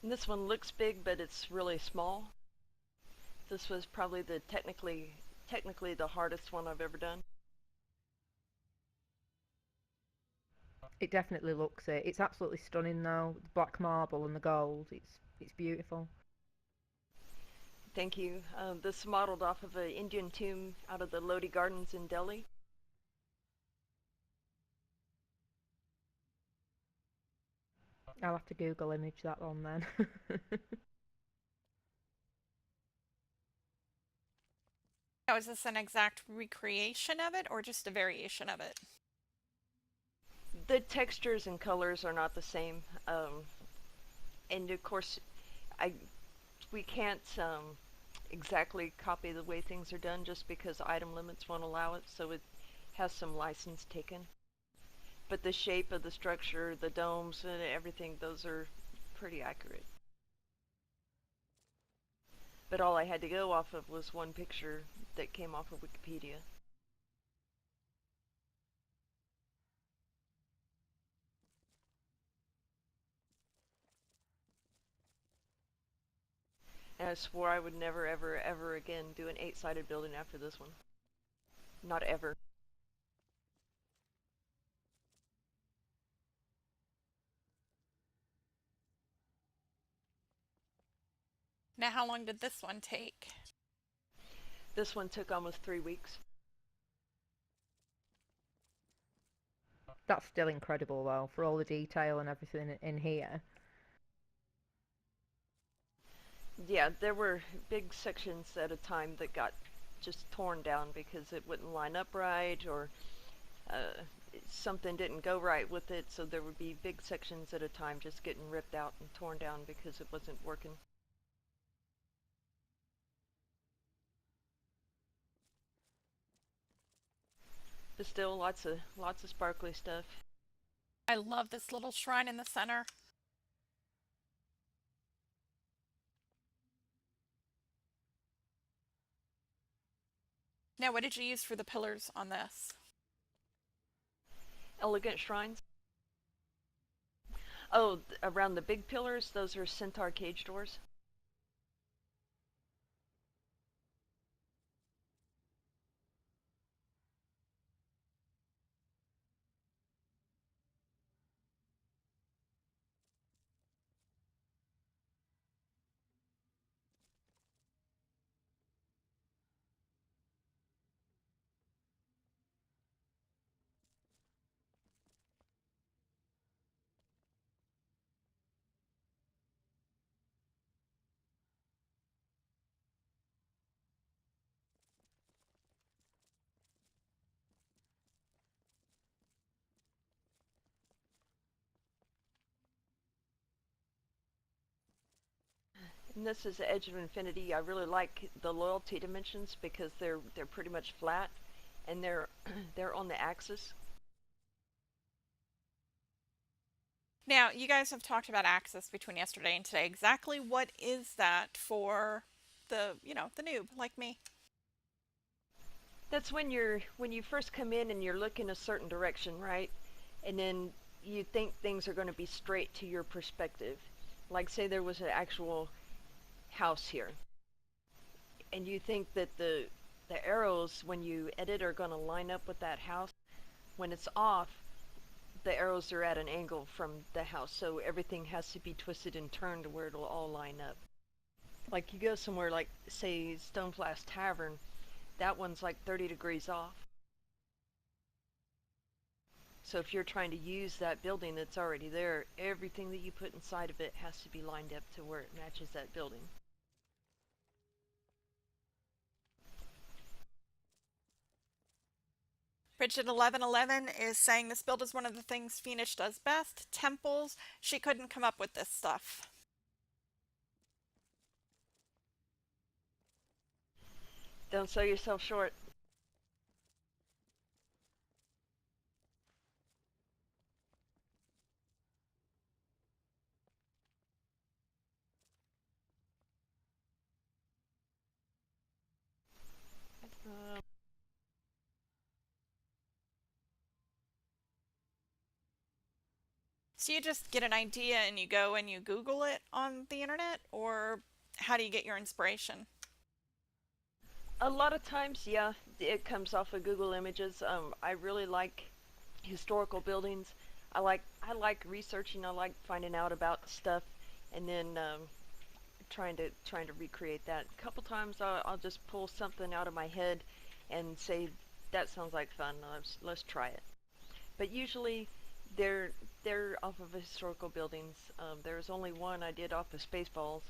And this one looks big, but it's really small. This was probably the technically the hardest one I've ever done. It definitely looks it. It's absolutely stunning though. The black marble and the gold. It's beautiful. Thank you. This is modeled off of an Indian tomb out of the Lodi Gardens in Delhi. I'll have to Google image that one then. Now, is this an exact recreation of it or just a variation of it? The textures and colors are not the same, and of course, I we can't exactly copy the way things are done just because item limits won't allow it. So it has some license taken. But the shape of the structure, the domes, and everything, those are pretty accurate. But all I had to go off of was one picture that came off of Wikipedia. And I swore I would never, ever, ever again do an eight-sided building after this one. Not ever. Now, how long did this one take? This one took almost 3 weeks. That's still incredible though, for all the detail and everything in here. Yeah, there were big sections at a time that got just torn down because it wouldn't line up right or uh, something didn't go right with it. So there would be big sections at a time just getting ripped out and torn down because it wasn't working. But still, lots of sparkly stuff. I love this little shrine in the center. Now, what did you use for the pillars on this? Elegant shrines. Oh, around the big pillars, those are centaur cage doors. And this is the Edge of Infinity. I really like the loyalty dimensions because they're pretty much flat, and they're they're on the axis. Now, you guys have talked about access between yesterday and today. Exactly what is that for the noob like me? That's when you first come in and you're looking a certain direction, right? And then you think things are going to be straight to your perspective. Like say there was an actual house here, and you think that the arrows when you edit are going to line up with that house. When it's off, the arrows are at an angle from the house, so everything has to be twisted and turned to where it'll all line up. Like you go somewhere like say Stoneflash Tavern, that one's like 30 degrees off. So if you're trying to use that building that's already there, everything that you put inside of it has to be lined up to where it matches that building. Bridget1111 is saying this build is one of the things Phoenix does best. Temples, she couldn't come up with this stuff. Don't sell yourself short. Uh, So you just get an idea and you go and you Google it on the internet, or how do you get your inspiration? A lot of times, yeah, it comes off of Google Images. I really like historical buildings. I like researching. I like finding out about stuff, and then trying to recreate that. A couple times I'll just pull something out of my head and say that sounds like fun. Let's try it. But usually they're they're off of historical buildings. There's only one I did off of Spaceballs.